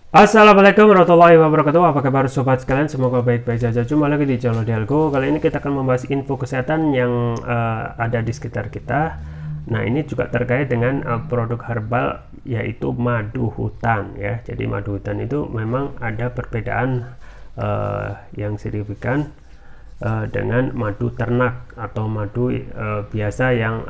Assalamualaikum warahmatullahi wabarakatuh. Apa kabar sobat sekalian? Semoga baik-baik saja. Jumpa lagi di channel Dialgo. Kali ini kita akan membahas info kesehatan yang ada di sekitar kita. Nah, ini juga terkait dengan produk herbal, yaitu madu hutan ya. Jadi madu hutan itu memang ada perbedaan yang signifikan dengan madu ternak atau madu biasa yang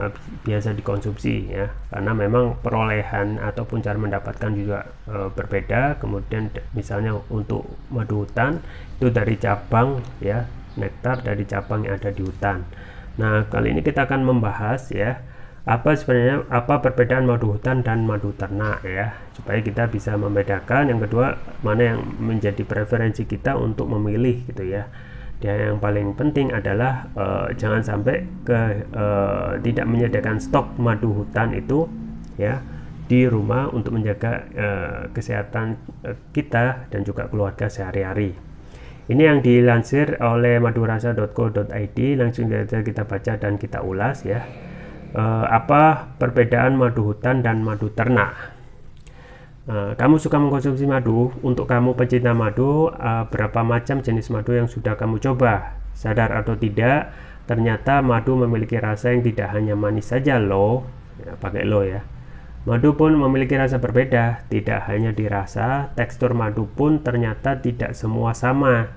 biasa dikonsumsi ya, karena memang perolehan ataupun cara mendapatkan juga berbeda. Kemudian misalnya untuk madu hutan itu dari cabang ya, nektar dari cabang yang ada di hutan. Nah, kali ini kita akan membahas ya, apa sebenarnya perbedaan madu hutan dan madu ternak ya, supaya kita bisa membedakan. Yang kedua, mana yang menjadi preferensi kita untuk memilih gitu ya. Dan yang paling penting adalah jangan sampai tidak menyediakan stok madu hutan itu ya di rumah untuk menjaga kesehatan kita dan juga keluarga sehari-hari. Ini yang dilansir oleh madurasa.co.id. Langsung saja kita baca dan kita ulas ya. Apa perbedaan madu hutan dan madu ternak? Kamu suka mengkonsumsi madu? Untuk kamu pecinta madu, berapa macam jenis madu yang sudah kamu coba? Sadar atau tidak, ternyata madu memiliki rasa yang tidak hanya manis saja loh. Ya, pakai lo ya. Madu pun memiliki rasa berbeda, tidak hanya dirasa, tekstur madu pun ternyata tidak semua sama.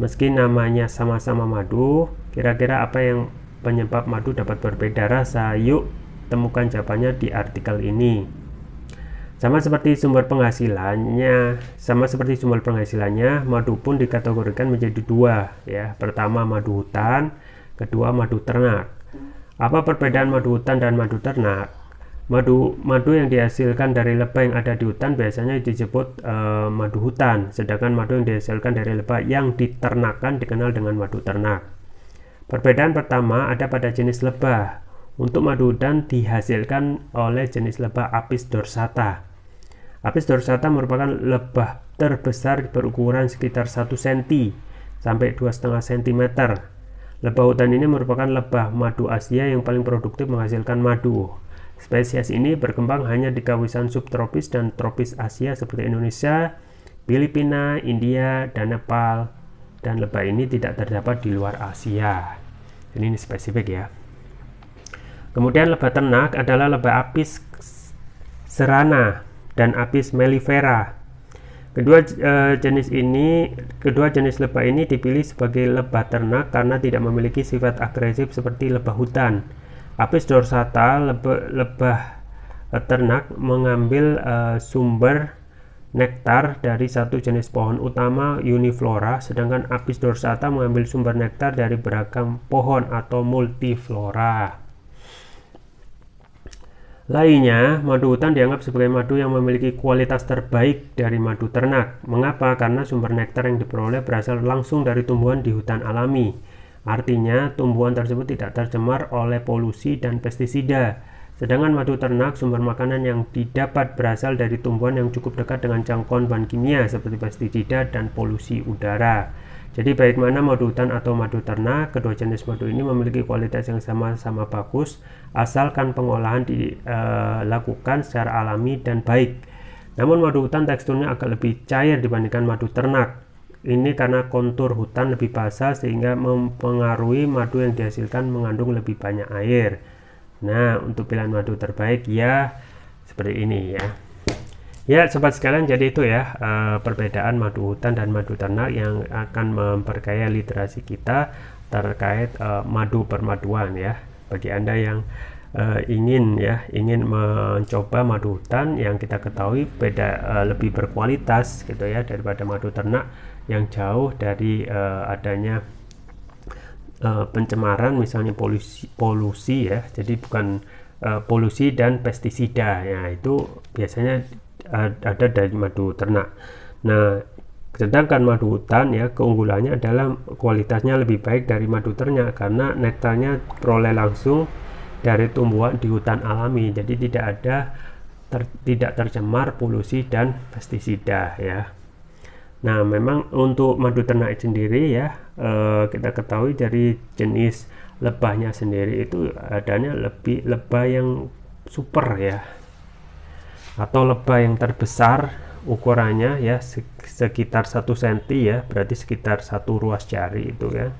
Meski namanya sama-sama madu, kira-kira apa yang penyebab madu dapat berbeda rasa? Yuk, temukan jawabannya di artikel ini. Sama seperti sumber penghasilannya, madu pun dikategorikan menjadi dua ya. Pertama madu hutan, kedua madu ternak. Apa perbedaan madu hutan dan madu ternak? Madu yang dihasilkan dari lebah yang ada di hutan biasanya disebut madu hutan, sedangkan madu yang dihasilkan dari lebah yang diternakan dikenal dengan madu ternak. Perbedaan pertama ada pada jenis lebah. Untuk madu hutan dihasilkan oleh jenis lebah Apis dorsata. Apis dorsata merupakan lebah terbesar berukuran sekitar 1 cm sampai 2,5 cm. Lebah hutan ini merupakan lebah madu Asia yang paling produktif menghasilkan madu. Spesies ini berkembang hanya di kawasan subtropis dan tropis Asia seperti Indonesia, Filipina, India, dan Nepal. Dan lebah ini tidak terdapat di luar Asia. Ini spesifik ya. Kemudian lebah ternak adalah lebah Apis cerana dan Apis mellifera. Kedua jenis lebah ini dipilih sebagai lebah ternak karena tidak memiliki sifat agresif seperti lebah hutan. Apis dorsata, lebah ternak, mengambil sumber nektar dari satu jenis pohon utama uniflora, sedangkan Apis dorsata mengambil sumber nektar dari beragam pohon atau multiflora. Lainnya, madu hutan dianggap sebagai madu yang memiliki kualitas terbaik dari madu ternak. Mengapa? Karena sumber nektar yang diperoleh berasal langsung dari tumbuhan di hutan alami. Artinya, tumbuhan tersebut tidak tercemar oleh polusi dan pestisida. Sedangkan madu ternak, sumber makanan yang didapat berasal dari tumbuhan yang cukup dekat dengan jangkauan bahan kimia seperti pestisida dan polusi udara. Jadi baik mana madu hutan atau madu ternak, kedua jenis madu ini memiliki kualitas yang sama-sama bagus asalkan pengolahan dilakukan secara alami dan baik. Namun madu hutan teksturnya agak lebih cair dibandingkan madu ternak. Ini karena kontur hutan lebih basah sehingga mempengaruhi madu yang dihasilkan mengandung lebih banyak air. Nah, untuk pilihan madu terbaik ya seperti ini ya. Ya, sobat sekalian, jadi itu ya perbedaan madu hutan dan madu ternak yang akan memperkaya literasi kita terkait madu permaduan ya. Bagi Anda yang ingin mencoba madu hutan yang kita ketahui lebih berkualitas gitu ya daripada madu ternak yang jauh dari adanya pencemaran, misalnya polusi ya. Jadi bukan polusi dan pestisida ya, itu biasanya ada dari madu ternak. Nah, sedangkan madu hutan ya keunggulannya adalah kualitasnya lebih baik dari madu ternak karena nektarnya peroleh langsung dari tumbuhan di hutan alami, jadi tidak tercemar polusi dan pestisida ya. Nah, memang untuk madu ternak sendiri ya kita ketahui dari jenis lebahnya sendiri itu adanya lebah yang super ya, atau lebah yang terbesar ukurannya ya sekitar 1 cm ya, berarti sekitar 1 ruas jari itu kan,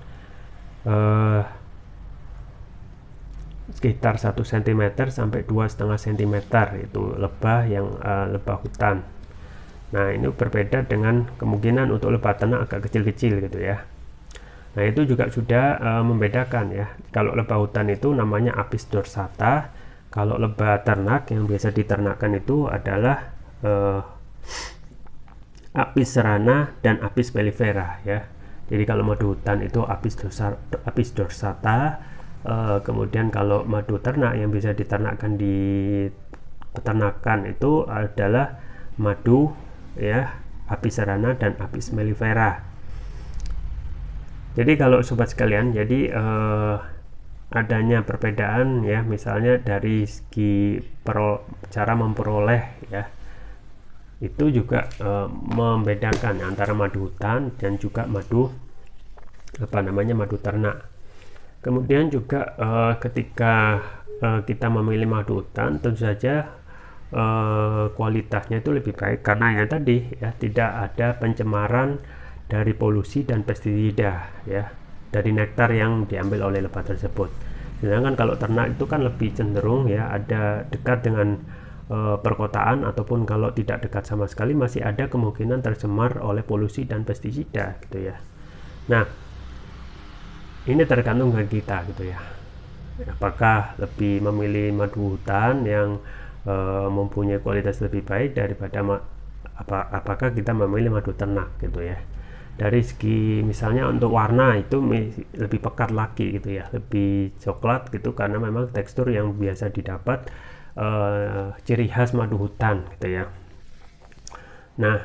sekitar 1 cm sampai 2,5 cm itu lebah yang lebah hutan. Nah ini berbeda dengan kemungkinan untuk lebah ternak agak kecil-kecil gitu ya. Nah itu juga sudah membedakan ya, kalau lebah hutan itu namanya Apis dorsata, kalau lebah ternak yang biasa diternakkan itu adalah Apis cerana dan Apis mellifera ya. Jadi kalau madu hutan itu Apis dorsata, kemudian kalau madu ternak yang bisa diternakkan di peternakan itu adalah madu ya Apis cerana dan Apis mellifera. Jadi kalau sobat sekalian, jadi adanya perbedaan ya, misalnya dari segi cara memperoleh ya, itu juga membedakan antara madu hutan dan juga madu madu ternak. Kemudian juga ketika kita memilih madu hutan, tentu saja kualitasnya itu lebih baik karena yang tadi ya tidak ada pencemaran dari polusi dan pestisida ya dari nektar yang diambil oleh lebah tersebut. Sedangkan kalau ternak itu kan lebih cenderung ya ada dekat dengan perkotaan, ataupun kalau tidak dekat sama sekali masih ada kemungkinan tercemar oleh polusi dan pestisida gitu ya. Nah ini tergantung dari kita gitu ya, apakah lebih memilih madu hutan yang mempunyai kualitas lebih baik daripada apakah kita memilih madu ternak gitu ya. Dari segi misalnya untuk warna itu lebih pekat lagi gitu ya, lebih coklat gitu, karena memang tekstur yang biasa didapat ciri khas madu hutan gitu ya. Nah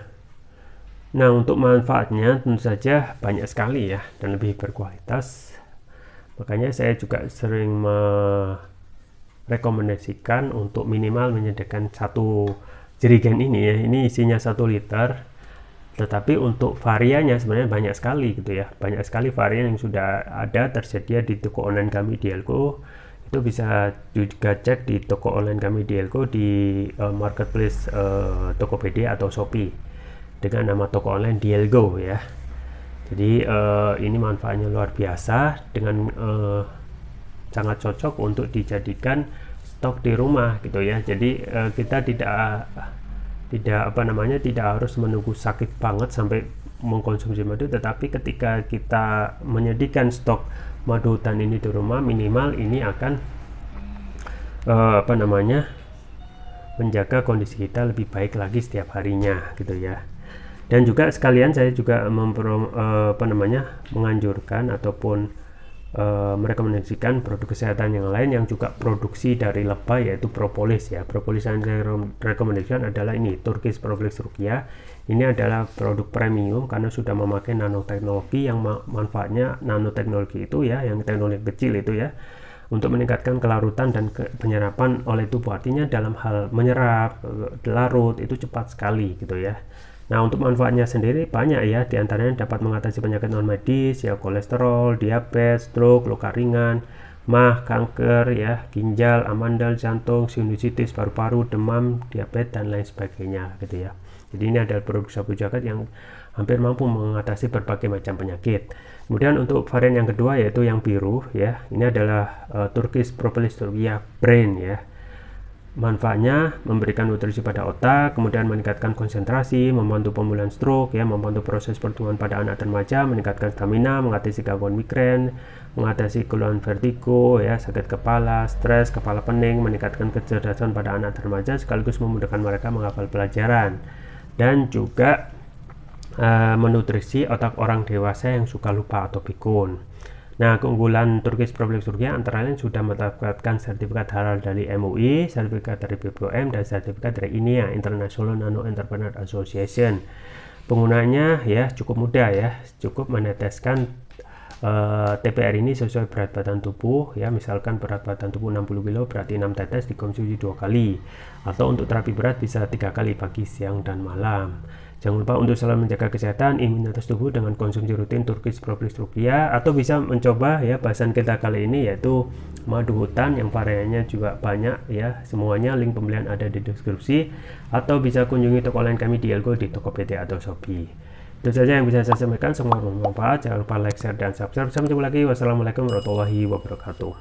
untuk manfaatnya tentu saja banyak sekali ya dan lebih berkualitas. Makanya saya juga sering merekomendasikan untuk minimal menyediakan 1 jerigen ini ya. Ini isinya 1 liter. Tetapi untuk variannya sebenarnya banyak sekali gitu ya. Banyak sekali varian yang sudah ada tersedia di toko online kami di Elko. Itu bisa juga cek di toko online kami di Elko di marketplace Tokopedia atau Shopee dengan nama toko online Dielgo ya. Jadi ini manfaatnya luar biasa dengan sangat cocok untuk dijadikan stok di rumah gitu ya. Jadi kita tidak harus menunggu sakit banget sampai mengkonsumsi madu, tetapi ketika kita menyediakan stok madu hutan ini di rumah, minimal ini akan menjaga kondisi kita lebih baik lagi setiap harinya gitu ya. Dan juga sekalian saya juga menganjurkan ataupun merekomendasikan produk kesehatan yang lain yang juga produksi dari lebah, yaitu propolis ya. Propolis yang saya rekomendasikan adalah ini, Turkish Propolis Rukia. Ini adalah produk premium karena sudah memakai nanoteknologi yang manfaatnya nanoteknologi itu ya, yang teknologi kecil itu ya, untuk meningkatkan kelarutan dan penyerapan oleh tubuh. Artinya dalam hal menyerap, larut itu cepat sekali gitu ya. Nah untuk manfaatnya sendiri banyak ya, diantaranya dapat mengatasi penyakit non medis ya, kolesterol, diabetes, stroke, luka ringan, mah, kanker ya, ginjal, amandel, jantung, sinusitis, paru-paru, demam, diabetes dan lain sebagainya gitu ya. Jadi ini adalah produk sapu jagat yang hampir mampu mengatasi berbagai macam penyakit. Kemudian untuk varian yang kedua yaitu yang biru ya, ini adalah Turkish Propolis Rukia Brain ya. Manfaatnya memberikan nutrisi pada otak, kemudian meningkatkan konsentrasi, membantu pemulihan stroke ya, membantu proses pertumbuhan pada anak dan remaja, meningkatkan stamina, mengatasi gangguan migrain, mengatasi keluhan vertigo ya, sakit kepala, stres, kepala pening, meningkatkan kecerdasan pada anak dan remaja sekaligus memudahkan mereka menghafal pelajaran, dan juga menutrisi otak orang dewasa yang suka lupa atau pikun. Nah, keunggulan Turkish Propolis Rukia antara lain sudah mendapatkan sertifikat halal dari MUI, sertifikat dari BPOM, dan sertifikat dari INEA, International Nano Entrepreneur Association. Penggunanya ya cukup mudah ya, cukup meneteskan TPR ini sesuai berat badan tubuh ya. Misalkan berat badan tubuh 60 kg, berarti 6 tetes dikonsumsi 2 kali, atau untuk terapi berat bisa 3 kali pagi, siang, dan malam. Jangan lupa untuk selalu menjaga kesehatan imunitas tubuh dengan konsumsi rutin Turkish Propolis Ruqyah, atau bisa mencoba ya bahasan kita kali ini yaitu madu hutan yang variannya juga banyak ya. Semuanya link pembelian ada di deskripsi, atau bisa kunjungi toko online kami di Elgo di Tokopedia atau Shopee. Itu saja yang bisa saya sampaikan, semoga bermanfaat. Jangan lupa like, share, dan subscribe. Sampai jumpa lagi. Wassalamualaikum warahmatullahi wabarakatuh.